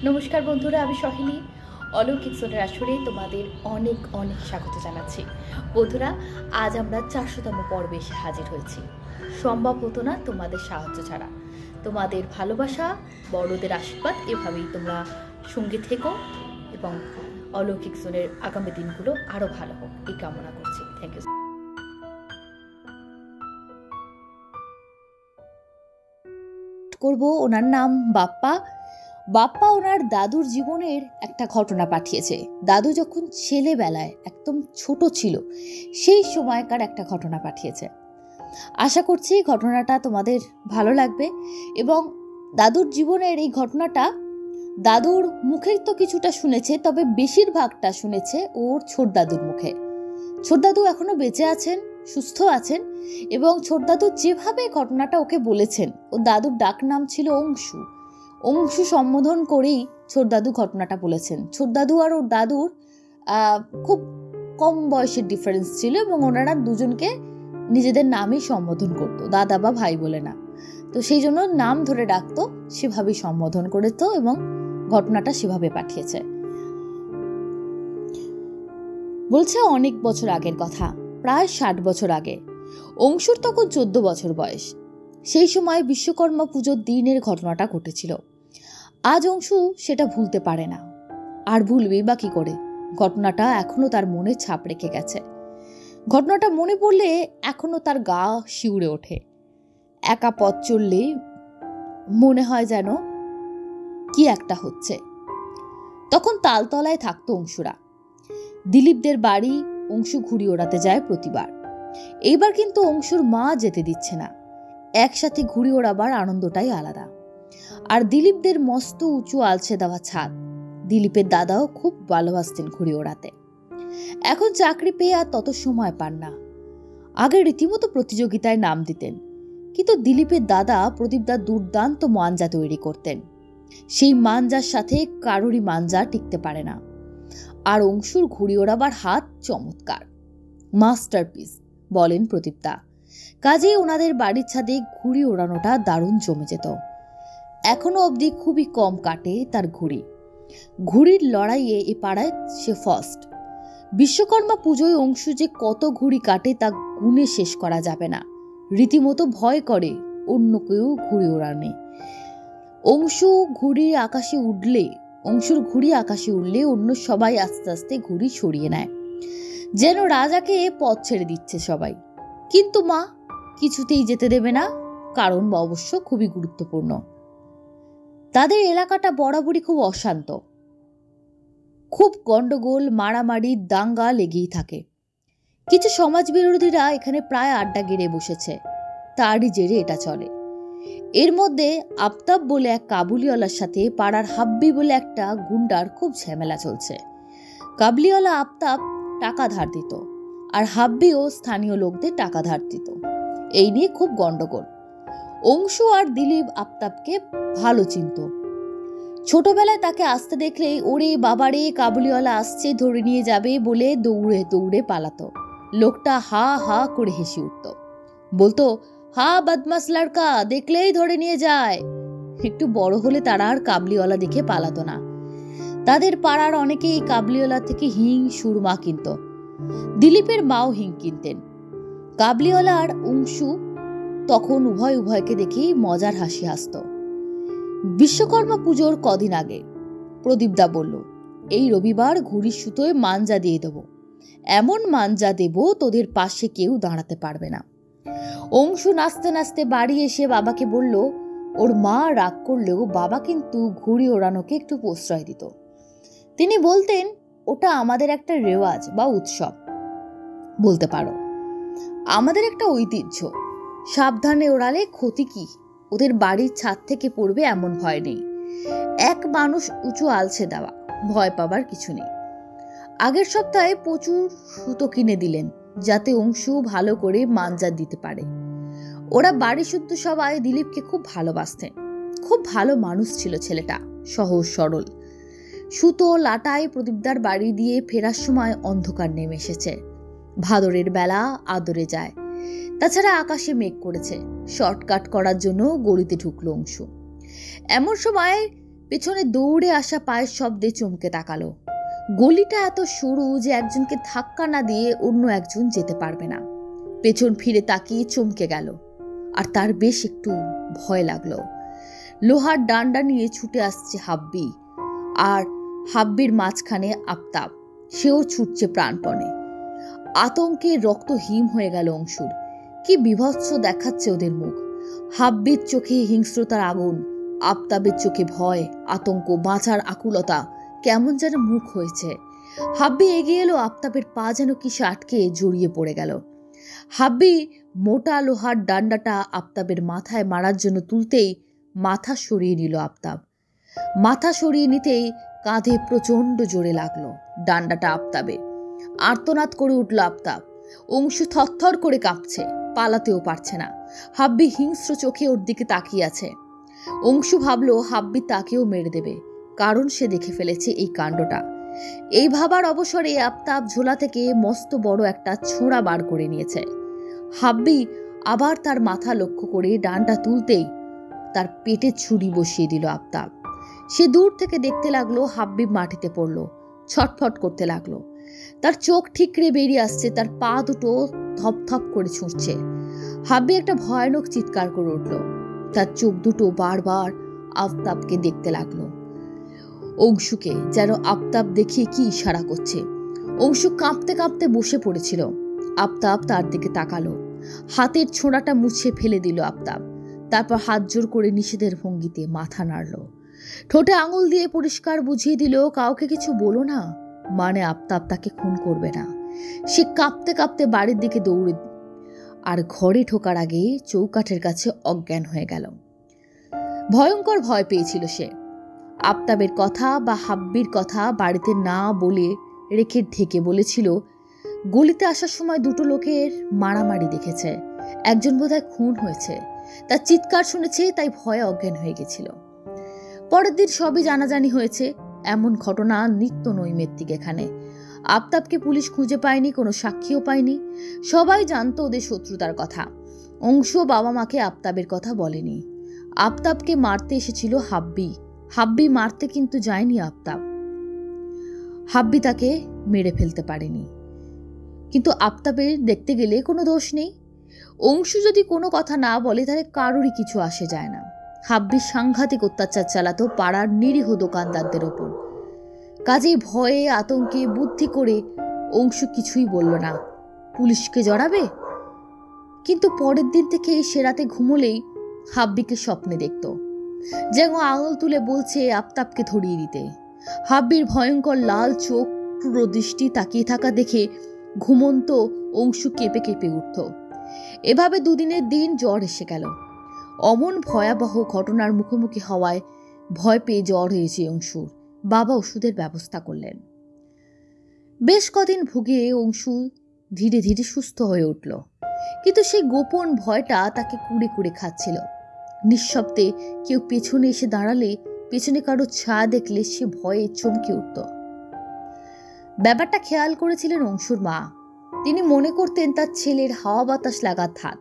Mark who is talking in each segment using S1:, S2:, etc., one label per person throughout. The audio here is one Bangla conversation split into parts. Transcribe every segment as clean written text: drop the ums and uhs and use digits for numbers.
S1: নমস্কার বন্ধুরা, আমি সহিনী অলৌকিক জোনের আসরে তোমাদের অনেক অনেক স্বাগত জানাচ্ছি। বন্ধুরা, আজ আমরা 400তম পর্বে এসে হাজির হয়েছি। সম্ভব হতো না তোমাদের সাহায্য ছাড়া। তোমাদের ভালোবাসা, বড়দের আশীর্বাদ এভাবেই তোমরা সঙ্গে থেকো এবং অলৌকিক জোনের আগামী দিনগুলো আরও ভালো হোক এই কামনা করছি। Thank you. করব ওনার নাম বাপ্পা। বাপ্পা ওনার দাদুর জীবনের একটা ঘটনা পাঠিয়েছে। দাদু যখন ছেলেবেলায় একদম ছোট ছিল সেই সময়কার একটা ঘটনা পাঠিয়েছে। আশা করছি ঘটনাটা তোমাদের ভালো লাগবে এবং দাদুর জীবনের এই ঘটনাটা দাদুর মুখে তো কিছুটা শুনেছে, তবে বেশিরভাগটা শুনেছে ওর ছোটদাদুর মুখে। ছোটদাদু এখনো বেঁচে আছেন, সুস্থ আছেন এবং ছোটদাদু যেভাবে ঘটনাটা ওকে বলেছেন, ও দাদুর ডাক নাম ছিল অংশু। অংশু সম্বোধন করেই ছোটদাদু ঘটনাটা বলেছেন। ছোটদাদু আর ওর দাদুর খুব কম বয়সের ডিফারেন্স ছিল এবং ওনারা দুজনকে নিজেদের নামই সম্বোধন করতো, দাদা বা ভাই বলে না। তো সেই জন্য নাম ধরে ডাকতো, সেভাবেই সম্বোধন করেতো এবং ঘটনাটা সেভাবে পাঠিয়েছে। বলছে অনেক বছর আগের কথা, প্রায় 60 বছর আগে। অংশুর তখন 14 বছর বয়স। সেই সময় বিশ্বকর্মা পুজোর দিনের ঘটনাটা ঘটেছিল। আজ অংশু সেটা ভুলতে পারে না, আর ভুলবেই বা কি করে। ঘটনাটা এখনো তার মনে ছাপ রেখে গেছে। ঘটনাটা মনে পড়লে এখনো তার গা শিউরে ওঠে। একা পথ চললে মনে হয় যেন কি একটা হচ্ছে। তখন তালতলায় থাকতো অংশুরা। দিলীপদের বাড়ি অংশু ঘুড়ি ওড়াতে যায় প্রতিবার। এইবার কিন্তু অংশুর মা যেতে দিচ্ছে না। একসাথে ঘুড়ি ওড়াবার আনন্দটাই আলাদা। আর দিলীপদের মস্ত উঁচু আলছে দেওয়া ছাদ। দিলীপের দাদাও খুব ভালোবাসতেন ঘুড়ি ওড়াতে। এখন চাকরি পেয়ে আর তত সময় পান না। আগে রীতিমতো প্রতিযোগিতায় নাম দিতেন, কিন্তু দিলীপের দাদা প্রদীপদার দুর্দান্ত মাঞ্জা তৈরি করতেন। সেই মাঞ্জার সাথে কারোরই মাঞ্জা টিকতে পারে না। আর অংশুর ঘুড়ি ওড়াবার হাত চমৎকার, মাস্টারপিস বলেন প্রদীপদা। কাজেই ওনাদের বাড়ির ছাদে ঘুড়ি ওড়ানোটা দারুণ জমে যেত। এখনো অবধি খুবই কম কাটে তার ঘুড়ি। ঘুড়ির লড়াইয়ে এ পাড়ায় সে ফার্স্ট। বিশ্বকর্মা পুজোয় অংশু যে কত ঘুড়ি কাটে তা গুণে শেষ করা যাবে না। রীতিমতো ভয় করে অন্য কেউ ঘুড়ি ওড়ানে। অংশুর ঘুড়ি আকাশে উঠলে অন্য সবাই আস্তে আস্তে ঘুড়ি সরিয়ে নেয়, যেন রাজাকে পথ ছেড়ে দিচ্ছে সবাই। কিন্তু মা কিছুতেই যেতে দেবে না, কারণ অবশ্য খুবই গুরুত্বপূর্ণ। তাদের এলাকাটা বরাবরই খুব অশান্ত, খুব গন্ডগোল, মারামারি, দাঙ্গা লেগেই থাকে। কিছু সমাজ বিরোধীরা এখানে প্রায় আড্ডা গেড়ে বসেছে, তারই জেরে এটা চলে। এর মধ্যে আফতাব বলে এক কাবুলিওয়ালার সাথে পাড়ার হাব্বি বলে একটা গুন্ডার খুব ঝামেলা চলছে। কাবুলিওয়ালা আফতাব টাকা ধার দিত, আর হাব্বিও স্থানীয় লোকদের টাকা ধার দিত। এই নিয়ে খুব গন্ডগোল। অংশু আর দিলীপ আফতাবকে ভালো চিনত। ছোটবেলায় তাকে আসতে দেখলেই ওরে বাবারে কাবুলিওয়ালা আসছে, ধরে নিয়ে যাবে বলে দৌড়ে দৌড়ে পালাতো। লোকটা হা হা করে হেসে উঠত, বলতো, হা বদমাস লড়কা, দেখলেই ধরে নিয়ে যায়। একটু বড় হলে তারা আর কাবুলিওয়ালা দেখে পালাতো না। তাদের পাড়ার অনেকেই কাবুলিওয়ালা থেকে হিং সুরমা কিনত। দিলীপের মাও হিং কিনতেন। কাবুলিওয়ালা আর অংশু তখন উভয়কে দেখেই মজার হাসি হাসত। বিশ্বকর্মা পুজোর কদিন আগে প্রদীপদা বলল, এই রবিবার ঘুড়ির সুতোয় মাঞ্জা দিয়ে দেব, এমন মাঞ্জা দেব তোদের পাশে কেউ দাঁড়াতে পারবে না। অংশু নাচতে নাচতে বাড়ি এসে বাবাকে বলল, ওর মা রাগ করলেও বাবা কিন্তু ঘুড়ি ওড়ানোকে একটু প্রশ্রয় দিত। তিনি বলতেন, ওটা আমাদের একটা রেওয়াজ বা উৎসব বলতে পারো, আমাদের একটা ঐতিহ্য। সাবধানে ওড়ালে ক্ষতি কি, ওদের বাড়ির ছাদ থেকে পড়বে এমন ভয় নেই। এক মানুষ উঁচু আলছে দেওয়া, ভয় পাবার কিছু নেই। আগের সপ্তাহে প্রচুর সুতো কিনে দিলেন, যাতে অংশু ভালো করে মাঞ্জা দিতে পারে। ওরা বাড়ি শুদ্ধ সবাই দিলীপকে খুব ভালোবাসতেন। খুব ভালো মানুষ ছিল ছেলেটা, সহজ সরল। সুতো লাটায় প্রদীপদার বাড়ি দিয়ে ফেরার সময় অন্ধকার নেমে এসেছে। ভাদরের বেলা আদরে যায়। তাছাড়া আকাশে মেঘ করেছে। শর্টকাট করার জন্য গলিতে ঢুকলো অংশু। এমন সময় পেছনে দৌড়ে আসা পায়ের শব্দে চমকে তাকালো। গলিটা এত সরু যে একজনকে ধাক্কা না দিয়ে অন্য একজন যেতে পারবে না। পেছন ফিরে তাকিয়ে চমকে গেল, আর তার বেশ একটু ভয় লাগলো। লোহার ডান্ডা নিয়ে ছুটে আসছে হাব্বি, আর হাব্বির মাঝখানে আফতাব, সেও ছুটছে প্রাণপণে। আতঙ্কে রক্ত হিম হয়ে গেল অংশুর। কি বিভৎস দেখাচ্ছে ওদের মুখ। হাব্বির চোখে হিংস্রতার আগুন, আফতাবের চোখে ভয়, আতঙ্ক, বাঁচার আকুলতা। কেমন যেন মুখ হয়েছে। হাব্বি এগিয়ে এলো, আফতাবের পা যেন কিসে আটকে জড়িয়ে পড়ে গেল। হাব্বি মোটা লোহার ডান্ডাটা আফতাবের মাথায় মারার জন্য তুলতেই মাথা সরিয়ে নিল আফতাব। মাথা সরিয়ে নিতেই কাঁধে প্রচন্ড জোরে লাগলো ডান্ডাটা আফতাবের। আর্তনাদ করে উঠল আফতাব। অংশু থরথর করে কাঁপছে, পালাতেও পারছে না। হাব্বি হিংস্র চোখে ওর দিকে তাকিয়ে আছে। অংশু ভাবলো হাব্বি তাকেও মেরে দেবে, কারণ সে দেখে ফেলেছে এই কাণ্ডটা। এই ভাবার অবসরে আফতাব ঝোলা থেকে মস্ত বড় একটা ছোঁড়া বার করে নিয়েছে। হাব্বি আবার তার মাথা লক্ষ্য করে ডান্ডা তুলতেই তার পেটে ছুরি বসিয়ে দিল আফতাব। সে দূর থেকে দেখতে লাগলো হাব্বি মাটিতে পড়লো, ছটফট করতে লাগলো। তার চোখ ঠিকরে বেরিয়ে আসছে, তার পা দুটো থপথপ করে ছুটছে। হাব্বি একটা ভয়ানক চিৎকার করে উঠল। তার চোখ দুটো বারবার আফতাবকে দেখতে লাগলো, অংশুকে, যেন আফতাব দেখিয়ে কি ইশারা করছে। অংশু কাঁপতে কাঁপতে বসে পড়েছিল। আফতাব তার দিকে তাকালো। হাতের ছোঁড়াটা মুছে ফেলে দিল আফতাব। তারপর হাত জোর করে নিষেধের ভঙ্গিতে মাথা নাড়ল। ঠোঁটে আঙুল দিয়ে পরিষ্কার বুঝিয়ে দিল, কাউকে কিছু বলো না, মানে আফতাব তাকে খুন করবে না। সে কাঁপতে কাঁপতে বাড়ির দিকে দৌড়ে, আর ঘরে ঢোকার আগে চৌকাঠের কাছে অজ্ঞান হয়ে গেল। ভয়ঙ্কর ভয় পেয়েছিল সে। আফতাবের কথা বা হাব্বির কথা বাড়িতে না বলে রেখে ঢেকে বলেছিল, গলিতে আসার সময় দুটো লোকের মারামারি দেখেছে, একজন বোধহয় খুন হয়েছে। তার চিৎকার শুনেছে, তাই ভয়ে অজ্ঞান হয়ে গেছিল। পরের দিন সবই জানাজানি হয়েছে। এমন ঘটনা নিত্য নৈমিত্তিক এখানে। আফতাবকে পুলিশ খুঁজে পায়নি, কোনো সাক্ষীও পায়নি। সবাই জানতো ওদের শত্রুতার কথা। অংশ বাবা মাকে আফতাবের কথা বলেনি। আফতাবকে মারতে এসেছিল হাব্বি। হাব্বি মারতে কিন্তু যায়নি আফতাব। হাব্বি তাকে মেরে ফেলতে পারেনি। কিন্তু আফতাবের দেখতে গেলে কোনো দোষ নেই। অংশু যদি কোনো কথা না বলে তাহলে কারোরই কিছু আসে যায় না। হাব্বি সাংঘাতিক অত্যাচার চালাতো পাড়ার নিরীহ দোকানদারদের ওপর। কাজেই ভয়ে আতঙ্কে বুদ্ধি করে অংশু কিছুই বলল না। পুলিশকে জড়াবে। কিন্তু পরের দিন থেকে সে রাতে ঘুমোলেই হাব্বিকে স্বপ্নে দেখত, যেন আঙুল তুলে বলছে আফতাবকে ধরিয়ে দিতে। হাব্বির ভয়ঙ্কর লাল চোখ, ক্রূর দৃষ্টি তাকিয়ে থাকা দেখে ঘুমন্ত অংশু কেঁপে কেঁপে উঠত। এভাবে দুদিনের দিন জ্বর এসে গেল। অমন ভয়াবহ ঘটনার মুখোমুখি হওয়ায় ভয় পেয়ে জ্বর হয়েছে অংশুর। বাবা ওষুধের ব্যবস্থা করলেন। বেশ কদিন ভুগে অংশু ধীরে ধীরে সুস্থ হয়ে উঠল। কিন্তু সেই গোপন ভয়টা তাকে কুড়ে কুড়ে খাচ্ছিল। নিঃশব্দে কেউ পেছনে এসে দাঁড়ালে, পেছনে কারো ছায়া দেখলে সে ভয়ে চমকে উঠত। ব্যাপারটা খেয়াল করেছিলেন অংশুর মা। তিনি মনে করতেন তার ছেলের হাওয়া বাতাস লাগার ধাত।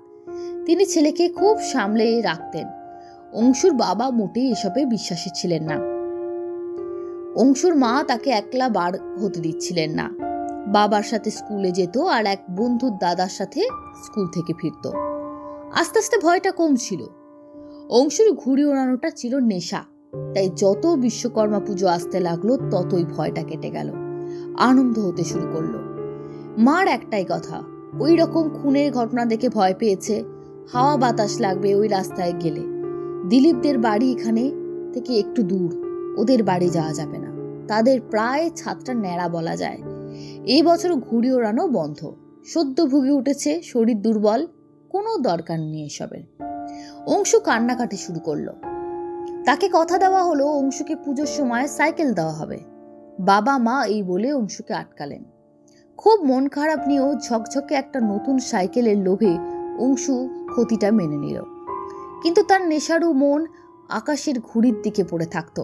S1: তিনি ছেলেকে খুব সামলে রাখতেন। অংশুর বাবা মোটেই এসবে বিশ্বাসী ছিলেন না। অংশুর মা তাকে একলা বার হতে দিচ্ছিলেন না। বাবার সাথে স্কুলে যেত, আর এক বন্ধুর দাদার সাথে স্কুল থেকে ফিরত। আস্তে আস্তে ভয়টা কমছিল। অংশুর ঘুড়ি ওড়ানোটা ছিল নেশা, তাই যত বিশ্বকর্মা পুজো আসতে লাগলো ততই ভয়টা কেটে গেল, আনন্দ হতে শুরু করলো। মার একটাই কথা, ওই রকম খুনের ঘটনা দেখে ভয় পেয়েছে, হাওয়া বাতাস লাগবে ওই রাস্তায় গেলে। দিলীপদের বাড়ি এখানে থেকে একটু দূর, ওদের বাড়ি যাওয়া যাবে না। তাদের প্রায় ছাদটা ন্যাড়া বলা যায়। এই বছর ঘুড়ি ওড়ানো বন্ধ। সদ্য ভুগে উঠেছে, শরীর দুর্বল, কোনো দরকার নেই এসবের। অংশু কান্নাকাটি শুরু করলো। তাকে কথা দেওয়া হলো অংশুকে পুজোর সময় সাইকেল দেওয়া হবে। বাবা মা এই বলে অংশুকে আটকালেন। খুব মন খারাপ নিয়েও ঝকঝকে একটা নতুন সাইকেলের লোভে অংশু ক্ষতিটা মেনে নিল। কিন্তু তার নেশারু মন আকাশের ঘুড়ির দিকে পড়ে থাকতো।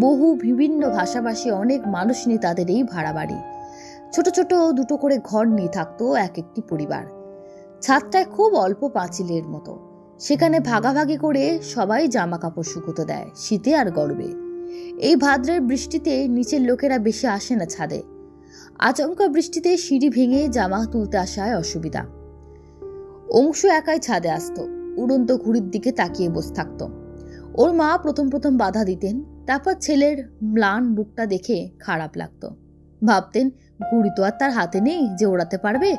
S1: বহু বিভিন্ন ভাষাভাষী অনেক মানুষ নিয়ে তাদের এই ভাড়া বাড়ি। ছোট ছোট দুটো করে ঘর নিয়ে থাকতো এক একটি পরিবার। ছাদটায় খুব অল্প পাঁচিলের মতো। সেখানে ভাগাভাগি করে সবাই জামা কাপড় শুকোতে দেয়, শীতে আর গরমে। এই ভাদ্রের বৃষ্টিতে নিচের লোকেরা বেশি আসে না ছাদে। আচমকা বৃষ্টিতে সিঁড়ি ভেঙে জামা তুলতে আসায় অসুবিধা। অংশু একাই ছাদে আসতো, উড়ন্ত ঘুড়ির দিকে তাকিয়ে বসে থাকতো। ওর মা প্রথম প্রথম বাধা দিতেন, তারপর ছেলের ম্লান বুকটা দেখে খারাপ লাগতো। ভাবতেন ঘুড়ি তো আর তার হাতে নেই যে ওড়াতে পারবে,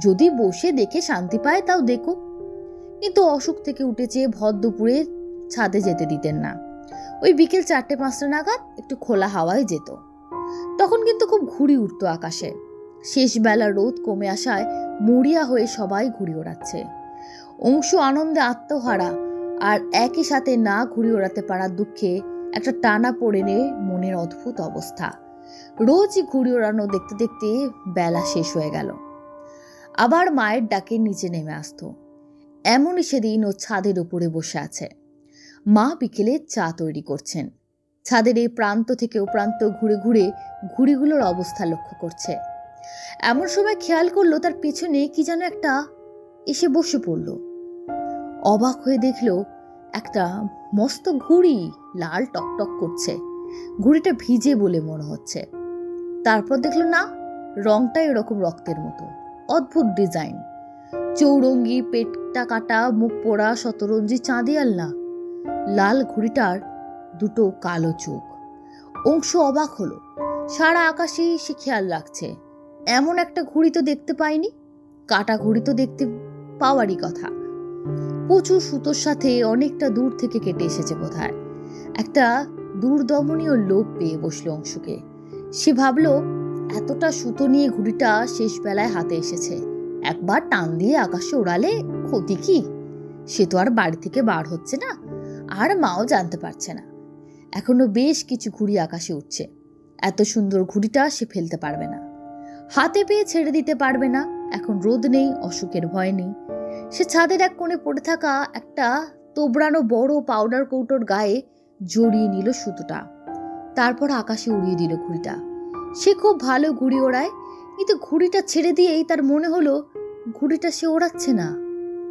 S1: যদি বসে দেখে শান্তি পায় তাও দেখো। কিন্তু অসুখ থেকে উঠেছে, ভর দুপুরে ছাদে যেতে দিতেন না। ওই বিকেল 4টে-5টা নাগাদ একটু খোলা হাওয়ায় যেত। তখন কিন্তু খুব ঘুড়ি উঠতো আকাশে। শেষ বেলা রোদ কমে আসায় মরিয়া হয়ে সবাই ঘুড়ি ওড়াচ্ছে। অংশু আনন্দে আত্মহারা, আর একই সাথে না ঘুড়ি ওড়াতে পারার দুঃখে একটা টানা পড়ে নে মনের অদ্ভুত অবস্থা। রোজই ঘুড়ি ওড়ানো দেখতে দেখতে বেলা শেষ হয়ে গেল। আবার মায়ের ডাকে নিচে নেমে আসতো। এমনই সেদিন ও ছাদের উপরে বসে আছে। মা বিকেলে চা তৈরি করছেন। ছাদের এই প্রান্ত থেকে ও প্রান্ত ঘুরে ঘুরে ঘুড়িগুলোর অবস্থা লক্ষ্য করছে। এমন সময় খেয়াল করলো তার পেছনে কি যেন একটা এসে বসে পড়ল। অবাক হয়ে দেখলো একটা মস্ত ঘুড়ি, লাল টকটক করছে। ঘুড়িটা ভিজে বলে মনে হচ্ছে। তারপর দেখলো না, রংটা এরকম রক্তের মতো, অদ্ভুত ডিজাইন, চৌরঙ্গি, পেটটা কাটা, মুখ পোড়া, শতরঞ্জি চাঁদিয়াল না। লাল ঘুড়িটার দুটো কালো চোখ। অংশ অবাক হলো। সারা আকাশেই সে খেয়াল রাখছে, এমন একটা ঘুড়ি তো দেখতে পায়নি। কাটা ঘুড়ি তো দেখতে পাওয়ারই কথা। প্রচুর সুতোর সাথে অনেকটা দূর থেকে কেটে এসেছে বোধহয়। একটা দূরদমনীয় লোভ পেয়ে বসলো অংশুকে। সে ভাবলো এতটা সুতো নিয়ে ঘুড়িটা শেষ বেলায় হাতে এসেছে, একবার টান দিয়ে আকাশে ওড়ালে ক্ষতি কি? সে তো আর বাড়ি থেকে বার হচ্ছে না, আর মাও জানতে পারছে না। এখনো বেশ কিছু ঘুড়ি আকাশে উঠছে। এত সুন্দর ঘুড়িটা সে ফেলতে পারবে না, হাতে পেয়ে ছেড়ে দিতে পারবে না। এখন রোদ নেই, অসুখের ভয় নেই। সে ছাদের এক কোণে পড়ে থাকা একটা তোবড়ানো বড় পাউডার কৌটোর গায়ে জড়িয়ে নিল সুতোটা। তারপর আকাশে উড়িয়ে দিল ঘুড়িটা। সে খুব ভালো ঘুড়ি ওড়ায়, কিন্তু ঘুড়িটা ছেড়ে দিয়েই তার মনে হলো ঘুড়িটা সে ওড়াচ্ছে না,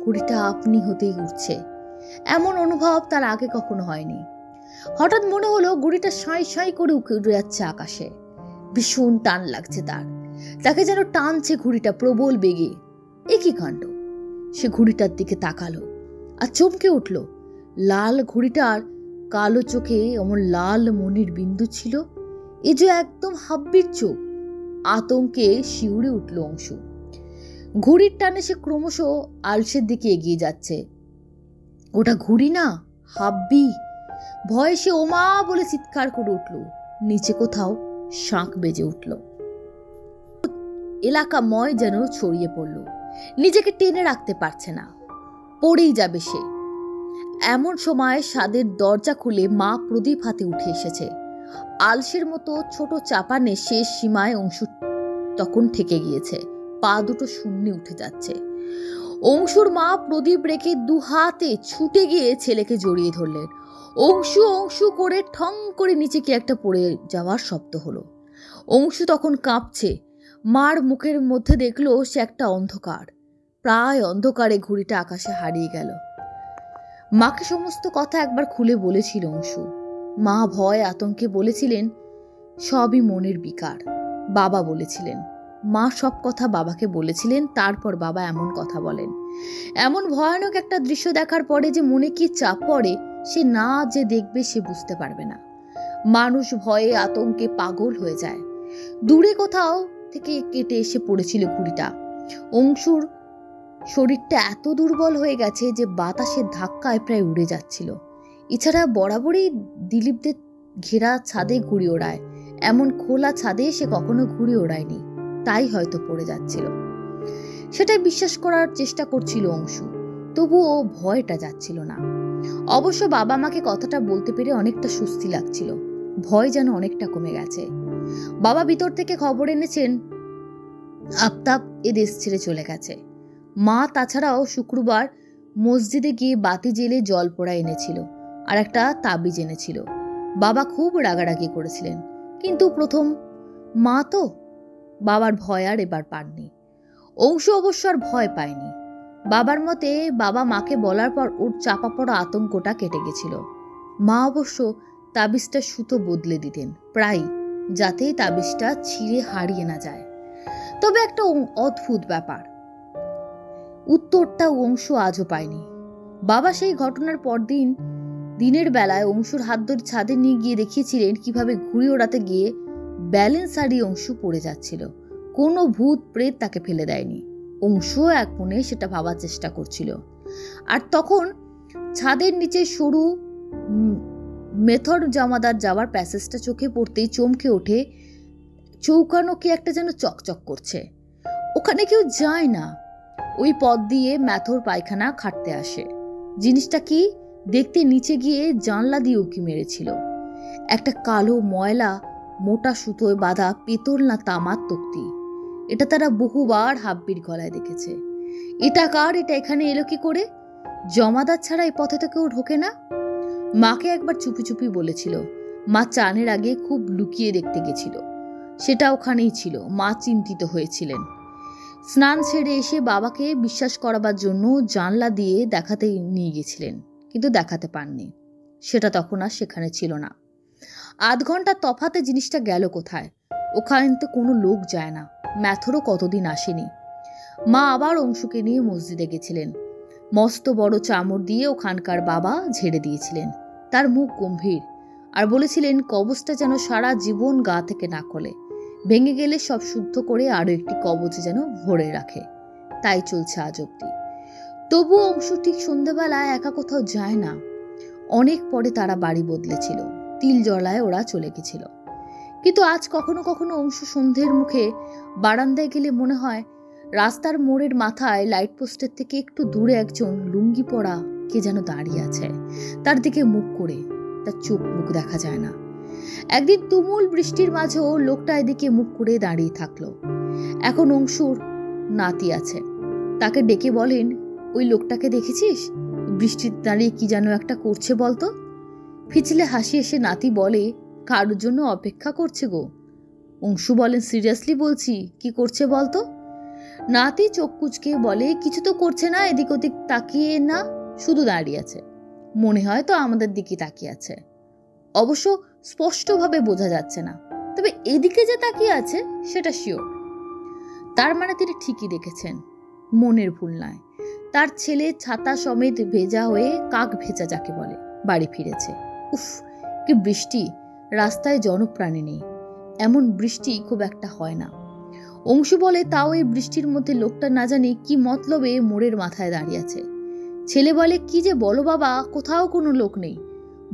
S1: ঘুড়িটা আপনি হতেই উঠছে। এমন অনুভব তার আগে কখনো হয়নি। হঠাৎ মনে হলো ঘুড়িটা সাঁই সাঁই করে উড়ে যাচ্ছে আকাশে। ভীষণ টান লাগছে তাকে যেন টানছে ঘুড়িটা প্রবল বেগে। একই কাণ্ড। সে ঘুড়িটার দিকে তাকালো আর চমকে উঠল। লাল ঘুড়িটার কালো চোখে অমন লাল মনির বিন্দু ছিল। এ যে একদম হাব্বির চোখ। আতঙ্কে শিউরে উঠল অংশু। ঘুড়ির টানে সে ক্রমশ আলসের দিকে এগিয়ে যাচ্ছে। ওটা ঘুড়ি না, হাব্বি। ভয়ে সে ওমা বলে চিৎকার করে উঠল। নিচে কোথাও শাঁখ বেজে উঠল। এলাকাময় যেন ছড়িয়ে পড়ল। নিজেকে টেনে রাখতে পারছে না, পড়েই যাবে সে। এমন সময় ছাদের দরজা খুলে মা প্রদীপ হাতে উঠে এসেছে। আলসের মতো ছোট চাপানে শেষ সীমায় অংশু তখন ঠেকে গিয়েছে। পা দুটো শূন্যে উঠে যাচ্ছে। অংশুর মা প্রদীপ রেখে দুহাতে ছুটে গিয়ে ছেলেকে জড়িয়ে ধরলেন। অংশু অংশু করে ঠং করে নিচে কি একটা পড়ে যাওয়ার শব্দ হলো। অংশু তখন কাঁপছে। মার মুখের মধ্যে দেখলো সে একটা অন্ধকার। প্রায় অন্ধকারে ঘুড়িটা আকাশে হারিয়ে গেল। মাকে সমস্ত কথা একবার খুলে বলেছিল অংশু। মা ভয় আতঙ্কে বলেছিলেন সবই মনের বিকার। বাবা বলেছিলেন, মা সব কথা বাবাকে বলেছিলেন। তারপর বাবা এমন কথা বলেন। এমন ভয়ানক একটা দৃশ্য দেখার পরে যে মনে কি চাপ পড়ে সে না যে দেখবে সে বুঝতে পারবে না। মানুষ ভয়ে আতঙ্কে পাগল হয়ে যায়। দূরে কোথাও থেকে কেটে এসে পড়েছিল ঘুড়িটা। অংশুর শরীরটা এত দুর্বল হয়ে গেছে যে বাতাসের ধাক্কায় প্রায় উড়ে যাচ্ছিল। এছাড়া বরাবরই দিলীপদের ঘেরা ছাদে ঘুড়ি ওড়ায়, এমন খোলা ছাদে সে কখনো ঘুড়ি ওড়ায়নি, তাই হয়তো পড়ে যাচ্ছিল। সেটাই বিশ্বাস করার চেষ্টা করছিল অংশু, তবুও ভয়টা যাচ্ছিল না। অবশ্য বাবা মাকে কথাটা বলতে পেরে অনেকটা স্বস্তি লাগছিল। ভয় যেন অনেকটা কমে গেছে। বাবা ভিতর থেকে খবর এনেছেন আফতাব এ দেশ ছেড়ে চলে গেছে। মা তাছাড়াও শুক্রবার মসজিদে গিয়ে বাতি জেলে জল পোড়া এনেছিল আর একটা তাবিজ এনেছিল। বাবা খুব রাগারাগি করেছিলেন, কিন্তু প্রথম মা তো, বাবার ভয় আর এবার পাননি। অংশু অবশ্য আর ভয় পায়নি। বাবার মতে বাবা মাকে বলার পর ওর চাপা পড়া আতঙ্কটা কেটে গেছিল। মা অবশ্য তাবিজটা সুতো বদলে দিতেন প্রায়, যাতে তাবিজটা ছিঁড়ে হারিয়ে না যায়। তবে একটা অদ্ভুত ব্যাপার, উত্তরটা অংশু আজও পায়নি। বাবা সেই ঘটনার পরদিন দিনের বেলায় অংশুর হাত ধরে ছাদে নিয়ে গিয়ে দেখিয়েছিলেন কিভাবে ঘুড়ি ওড়াতে গিয়ে ব্যালেন্স হারিয়ে অংশু পড়ে যাচ্ছিল। কোনো ভূত প্রেত তাকে ফেলে দেয়নি। অংশুও এক মনে সেটা ভাবার চেষ্টা করছিল। আর তখন ছাদের নিচে সরু মেথর জমাদার যাওয়ার প্যাসেজটা চোখে পড়তেই চমকে ওঠে। চৌকানো কি একটা যেন চকচক করছে। ওখানে কেউ যায় না, ওই পথ দিয়ে ম্যাথর পায়খানা খাটতে আসে। জিনিসটা কি দেখতে নিচে গিয়ে জানলা দিয়ে উকি মেরেছিল। একটা কালো ময়লা মোটা সুতোয় বাঁধা পেতল না তামার তক্তি। এটা তারা বহুবার হাব্বির গলায় দেখেছে। এটা কার? এটা এখানে এলো কি করে? জমাদার ছাড়া এই পথে তো কেউ ঢোকে না। মাকে একবার চুপি চুপি বলেছিল। মা চানের আগে খুব লুকিয়ে দেখতে গেছিল। সেটা ওখানেই ছিল। মা চিন্তিত হয়েছিলেন। স্নান সেরে এসে বাবাকে বিশ্বাস করাবার জন্য জানলা দিয়ে দেখাতে নিয়ে গেছিলেন, কিন্তু দেখাতে পাননি। সেটা তখন আর সেখানে ছিল না। আধ ঘন্টা তফাতে জিনিসটা গেল কোথায়? ওখানে তো কোনো লোক যায় না। ম্যাথরও কতদিন আসেনি। মা আবার অংশুকে নিয়ে মসজিদে গেছিলেন। মস্ত বড় চামড় দিয়ে ওখানকার বাবা ঝেড়ে দিয়েছিলেন। তার মুখ গম্ভীর, আর বলেছিলেন কবচটা যেন সারা জীবন গা থেকে না খোলে, ভেঙে গেলে সব শুদ্ধ করে আরো একটি কবচে যেন ভরে রাখে। তাই চলছে আজ অব্দি। তবুও অংশু ঠিক সন্ধ্যাবেলায় একা কোথাও যায় না। অনেক পরে তারা বাড়ি বদলেছিল, তিল জলায় ওরা চলে গেছিল। কিন্তু আজ কখনো কখনো অংশু সন্ধ্যের মুখে বারান্দায় গেলে মনে হয় রাস্তার মোড়ের মাথায় লাইট পোস্টের থেকে একটু দূরে একজন লুঙ্গি পরা কে যেন দাঁড়িয়ে আছে, তার দিকে মুখ করে। তার চোখ মুখ দেখা যায় না। একদিন তুমুল বৃষ্টির মাঝেও লোকটা এদিকে মুখ করে দাঁড়িয়ে থাকলো। এখন অংশুর নাতি আছে, তাকে ডেকে বলেন, ওই লোকটাকে দেখেছিস? বৃষ্টির দাঁড়িয়ে কি যেন একটা করছে বলতো। ফিচলে হাসি এসে নাতি বলে, কারোর জন্য অপেক্ষা করছে গো। অংশু বলেন, সিরিয়াসলি বলছি, কি করছে বলতো? নাতি চোখ কুচকে বলে, কিছু তো করছে না, এদিক ওদিক তাকিয়ে না, শুধু দাঁড়িয়ে আছে। মনে হয় তো আমাদের দিকে তাকিয়ে আছে। অবশ্য স্পষ্টভাবে বোঝা যাচ্ছে না, তবে এদিকে যে তাকিয়ে আছে সেটা শিওর। তার মানে তিনি ঠিকই দেখেছেন, মনের ভুল নয়। তার ছেলে ছাতা সমেত ভেজা হয়ে, কাক ভেজা যাকে বলে, বাড়ি ফিরেছে। উফ, কি বৃষ্টি! রাস্তায় জনপ্রাণী নেই। এমন বৃষ্টি খুব একটা হয় না। অংশু বলে, তাও এই বৃষ্টির মধ্যে লোকটা না জানি কি মতলবে মোড়ের মাথায় দাঁড়িয়ে আছে। ছেলে বলে, কি যে বলো বাবা, কোথাও কোনো লোক নেই।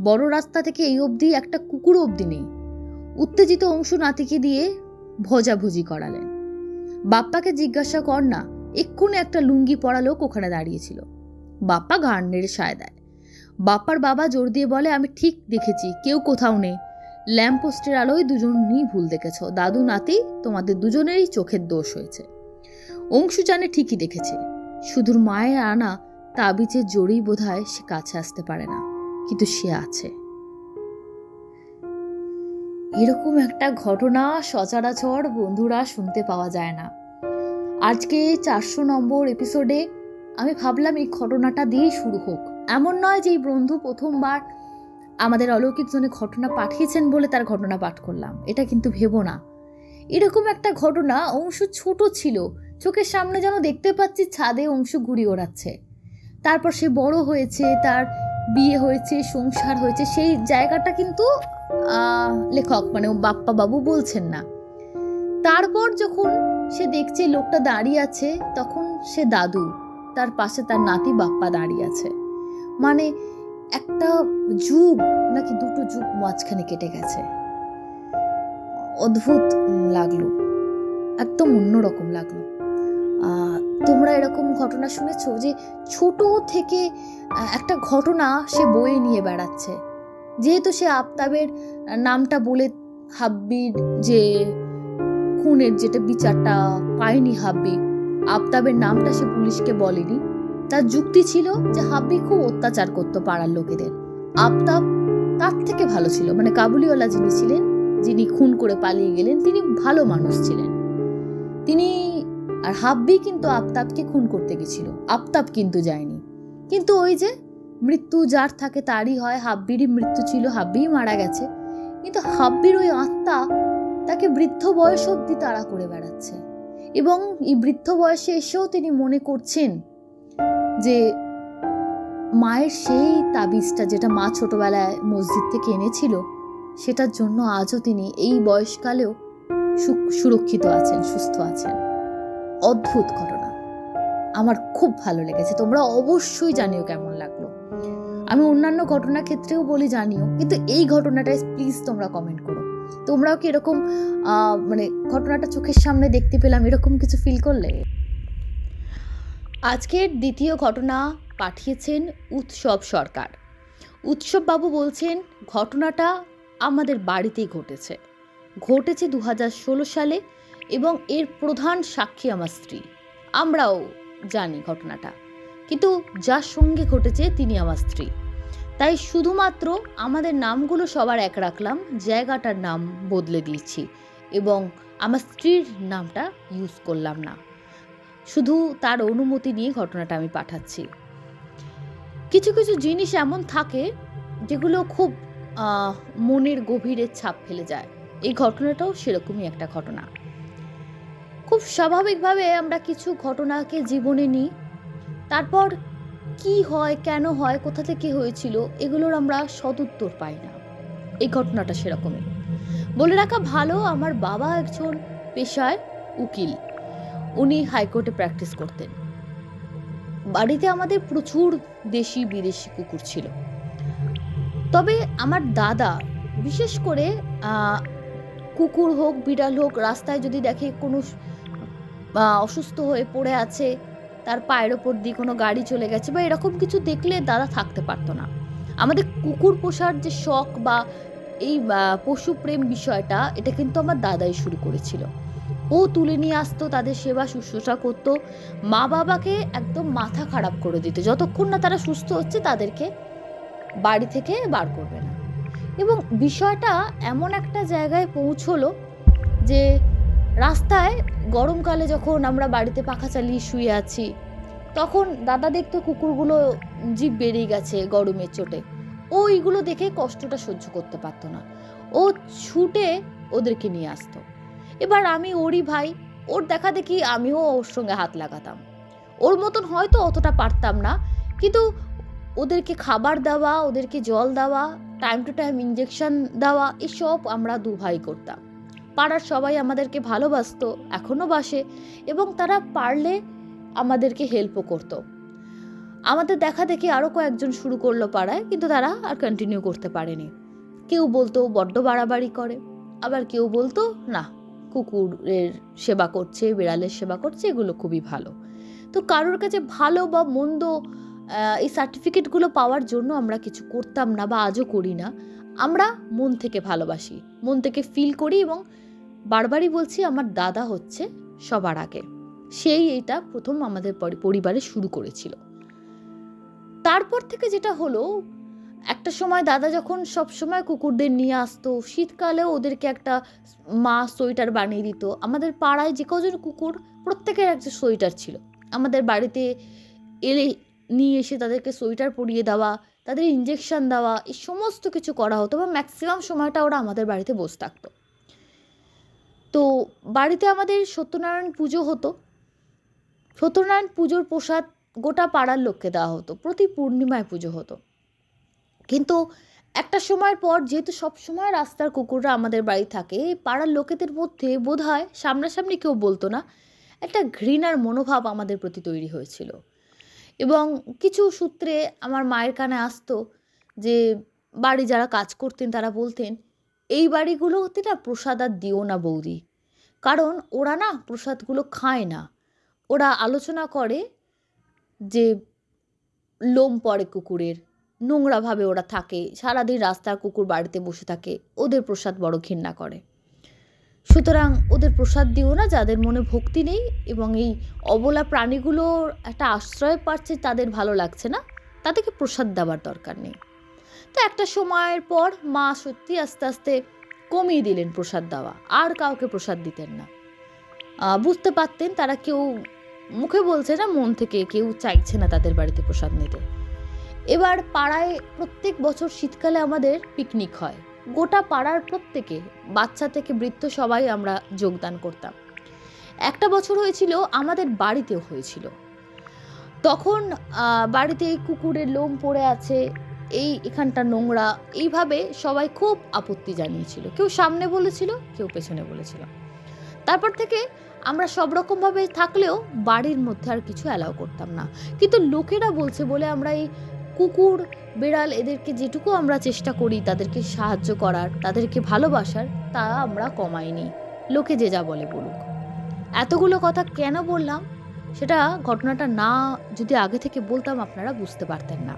S1: বড় রাস্তা থেকে এই অবধি একটা কুকুর অবধি নেই। উত্তেজিত অংশু নাতিকে দিয়ে ভজাভুজি করালেন। বাপ্পাকে জিজ্ঞাসা কর না, এক্ষুনি একটা লুঙ্গি পরা লোক ওখানে দাঁড়িয়েছিল। বাপ্পা ঘাড় নেড়ে সায় দেয়। বাপ্পার বাবা জোর দিয়ে বলে, আমি ঠিক দেখেছি, কেউ কোথাও নেই। ল্যাম্পপোস্টের আলোয় দুজনই ভুল দেখেছ। দাদু নাতি তোমাদের দুজনেরই চোখের দোষ হয়েছে। অংশু জানে ঠিকই দেখেছে। শুধু মায়ের আনা তাবিজের জোরেই বোধহয় সে কাছে আসতে পারে না, কিন্তু সে আছে। এরকম একটা ঘটনা সচরাচর বন্ধুরা শুনতে পাওয়া যায় না। আজকে 400 নম্বর এপিসোডে আমি ভাবলাম এই ঘটনাটা দিয়েই শুরু হোক। এমন নয় যে এই বন্ধু প্রথমবার আমাদের অলৌকিক জনে ঘটনা পাঠিয়েছেন বলে তার ঘটনা পাঠ করলাম, এটা কিন্তু ভেবো না। এরকম একটা ঘটনা, অংশু ছোট ছিল, চোখের সামনে যেন দেখতে পাচ্ছি ছাদে অংশু ঘুড়ি ওড়াচ্ছে। তারপর সে বড় হয়েছে, তার বিয়ে হয়েছে, সংসার হয়েছে, সেই জায়গাটা কিন্তু লেখক মানে বাপ্পা বাবু বলছেন না। তারপর যখন সে দেখছে লোকটা দাঁড়িয়ে আছে, তখন সে দাদু, তার পাশে তার নাতি বাপ্পা দাঁড়িয়ে আছে। মানে একটা যুগ নাকি দুটো যুগ মাঝখানে কেটে গেছে। অদ্ভুত লাগলো, একদম অন্যরকম লাগলো। তোমরা এরকম ঘটনা শুনেছো যে ছোট থেকে একটা ঘটনা সে বয়ে নিয়ে বেড়াচ্ছে? যেহেতু সে আফতাবের নামটা বলে হাব্বির যে খুনের যেটা বিচারটা পায়নি হাব্বি, আফতাবের নামটা সে পুলিশকে বলেনি। তার যুক্তি ছিল যে হাব্বি খুব অত্যাচার করতো পাড়ার লোকেদের, আফতাব তার থেকে ভালো ছিল। মানে কাবুলিওয়ালা যিনি ছিলেন, যিনি খুন করে পালিয়ে গেলেন, তিনি ভালো মানুষ ছিলেন। তিনি আর হাব্বি কিন্তু আফতাবকে খুন করতে গেছিল, আফতাব কিন্তু যায়নি। কিন্তু ওই যে মৃত্যু যার থাকে তারই হয়। হাব্বিরই মৃত্যু ছিল, হাব্বিই মারা গেছে, কিন্তু হাব্বির ওই আত্মা তাকে বৃদ্ধ বয়স অব্দি তাড়া করে বেড়াচ্ছে। এবং এই বৃদ্ধ বয়সে এসেও তিনি মনে করছেন যে মায়ের সেই তাবিজটা, যেটা মা ছোটবেলায় মসজিদ থেকে এনেছিল, সেটার জন্য আজও তিনি এই বয়সকালেও সুরক্ষিত আছেন, সুস্থ আছেন। অদ্ভুত ঘটনা, আমার খুব ভালো লেগেছে। তোমরা অবশ্যই জানিও কেমন লাগলো। আমি অন্যান্য ঘটনার ক্ষেত্রেও বলি জানিও, কিন্তু এই ঘটনাটায় প্লিজ তোমরা কমেন্ট করো। তোমরাও কি এরকম মানে ঘটনাটা চোখের সামনে দেখতে পেলাম এরকম কিছু ফিল করলে? আজকের দ্বিতীয় ঘটনা পাঠিয়েছেন উৎসব সরকার। উৎসব বাবু বলছেন, ঘটনাটা আমাদের বাড়িতেই ঘটেছে 2016 সালে, এবং এর প্রধান সাক্ষী আমার স্ত্রী। আমরাও জানি ঘটনাটা, কিন্তু যার সঙ্গে ঘটেছে তিনি আমার স্ত্রী। তাই শুধুমাত্র আমাদের নামগুলো সবার এক রাখলাম, জায়গাটার নাম বদলে দিয়েছি এবং আমার স্ত্রীর নামটা ইউজ করলাম না। শুধু তার অনুমতি নিয়ে ঘটনাটা আমি পাঠাচ্ছি। কিছু কিছু জিনিস এমন থাকে যেগুলো খুব মনের গভীরে ছাপ ফেলে যায়। এই ঘটনাটাও সেরকমই একটা ঘটনা। খুব স্বাভাবিকভাবে আমরা কিছু ঘটনাকে জীবনে নিই, তারপর কি হয়, কেন হয়, কোথা থেকে হয়েছিল, এগুলোর আমরা সদুত্তর পাই না। এই ঘটনাটা সেরকমই। বলে রাখা ভালো, আমার বাবা একজন পেশায় উকিল, উনি হাইকোর্টে প্র্যাকটিস করতেন। বাড়িতে আমাদের প্রচুর দেশি বিদেশি কুকুর ছিল। তবে আমার দাদা বিশেষ করে কুকুর হোক বিড়াল হোক, রাস্তায় যদি দেখে কোনো অসুস্থ হয়ে পড়ে আছে, তার পায়ের ওপর দিয়ে কোনো গাড়ি চলে গেছে বা এরকম কিছু দেখলে দাদা থাকতে পারতো না। আমাদের কুকুর পোষার যে শখ বা এই পশুপ্রেম বিষয়টা, এটা কিন্তু আমার দাদাই শুরু করেছিল। ও তুলে নিয়ে আসতো, তাদের সেবা শুশ্রূষা করতো, মা বাবাকে একদম মাথা খারাপ করে দিত যতক্ষণ না তারা সুস্থ হচ্ছে তাদেরকে বাড়ি থেকে বার করবে না। এবং বিষয়টা এমন একটা জায়গায় পৌঁছলো যে রাস্তায় গরমকালে যখন আমরা বাড়িতে পাখা চালিয়ে শুয়ে আছি, তখন দাদা দেখতো কুকুরগুলো জিভ বেরিয়ে গেছে গরমের চোটে। ও এইগুলো দেখে কষ্টটা সহ্য করতে পারতো না, ও ছুটে ওদেরকে নিয়ে আসতো। এবার আমি ওরই ভাই, ওর দেখা দেখি আমিও ওর সঙ্গে হাত লাগাতাম। ওর মতন হয়তো অতটা পারতাম না, কিন্তু ওদেরকে খাবার দেওয়া, ওদেরকে জল দেওয়া, টাইম টু টাইম ইঞ্জেকশন দেওয়া, এসব আমরা দু ভাই করতাম। পাড়ার সবাই আমাদেরকে ভালোবাসতো, এখনও বাসে, এবং তারা পারলে আমাদেরকে হেল্পও করতো। আমাদের দেখা দেখি আরও কয়েকজন শুরু করলো পাড়ায়, কিন্তু তারা আর কন্টিনিউ করতে পারেনি। কেউ বলতো বড্ড বাড়াবাড়ি করে, আবার কেউ বলতো না, কুকুরের সেবা করছে, বিড়ালের সেবা করছে, এগুলো খুবই ভালো। তো কারোর কাছে ভালো বা মন্দ এই সার্টিফিকেটগুলো পাওয়ার জন্য আমরা কিছু করতাম না বা আজও করি না। আমরা মন থেকে ভালোবাসি, মন থেকে ফিল করি, এবং বারবারই বলছি আমার দাদা হচ্ছে সবার আগে। সেই এইটা প্রথম আমাদের পরিবারে শুরু করেছিল। তারপর থেকে যেটা হলো, একটা সময় দাদা যখন সব সময় কুকুরদের নিয়ে আসতো, শীতকালেও ওদেরকে একটা মা সোয়েটার বানিয়ে দিত। আমাদের পাড়ায় যে কজন কুকুর, প্রত্যেকের একটা সোয়েটার ছিল। আমাদের বাড়িতে এলে নিয়ে এসে তাদেরকে সোয়েটার পরিয়ে দেওয়া, তাদের ইঞ্জেকশন দেওয়া, এই সমস্ত কিছু করা হতো, বা ম্যাক্সিমাম সময়টা ওরা আমাদের বাড়িতে বসে থাকতো। তো বাড়িতে আমাদের সত্যনারায়ণ পুজো হতো। সত্যনারায়ণ পুজোর প্রসাদ গোটা পাড়ার লোককে দেওয়া হতো, প্রতি পূর্ণিমায় পুজো হতো। কিন্তু একটা সময়ের পর, যেহেতু সবসময় রাস্তার কুকুররা আমাদের বাড়ি থাকে, পাড়ার লোকেদের মধ্যে বোধহয় সামনাসামনি কেউ বলতো না, একটা ঘৃণার মনোভাব আমাদের প্রতি তৈরি হয়েছিল। এবং কিছু সূত্রে আমার মায়ের কানে আসতো যে বাড়ি যারা কাজ করতেন তারা বলতেন, এই বাড়িগুলোতে না প্রসাদ আর দিও না বৌদি, কারণ ওরা না প্রসাদগুলো খায় না। ওরা আলোচনা করে যে লোম পড়ে কুকুরের, নোংরাভাবে ওরা থাকে, সারাদিন রাস্তার কুকুর বাড়িতে বসে থাকে, ওদের প্রসাদ বড় ঘৃণা করে। সুতরাং ওদের প্রসাদ দিও না, যাদের মনে ভক্তি নেই এবং এই অবলা প্রাণীগুলোর একটা আশ্রয় পাচ্ছে, তাদের ভালো লাগছে না, তাদেরকে প্রসাদ দেওয়ার দরকার নেই। তো একটা সময়ের পর মা সত্যি আস্তে আস্তে কমিয়ে দিলেন প্রসাদ দেওয়া, আর কাউকে প্রসাদ দিতেন না। বুঝতে পারতেন তারা কেউ মুখে বলছে না, মন থেকে কেউ চাইছে না তাদের বাড়িতে প্রসাদ নিতে। এবার পাড়ায় প্রত্যেক বছর শীতকালে আমাদের পিকনিক হয়, গোটা পাড়ার প্রত্যেকে, বাচ্চা থেকে বৃদ্ধ সবাই আমরা যোগদান করতাম। একটা বছর হয়েছিল আমাদের বাড়িতেও হয়েছিল। তখন বাড়িতে কুকুরের লোম পড়ে আছে, এখানটা নোংরা, এইভাবে সবাই খুব আপত্তি জানিয়েছিল। কেউ সামনে বলেছিল, কেউ পেছনে বলেছিল। তারপর থেকে আমরা সব রকমভাবে থাকলেও বাড়ির মধ্যে আর কিছু অ্যালাউ করতাম না। কিন্তু লোকেরা বলছে বলে আমরা এই কুকুর বেড়াল এদেরকে যেটুকু আমরা চেষ্টা করি তাদেরকে সাহায্য করার, তাদেরকে ভালোবাসার, তা আমরা কমাইনি। লোকে যে যা বলে বলুক। এতগুলো কথা কেন বললাম, সেটা ঘটনাটা না যদি আগে থেকে বলতাম আপনারা বুঝতে পারতেন না।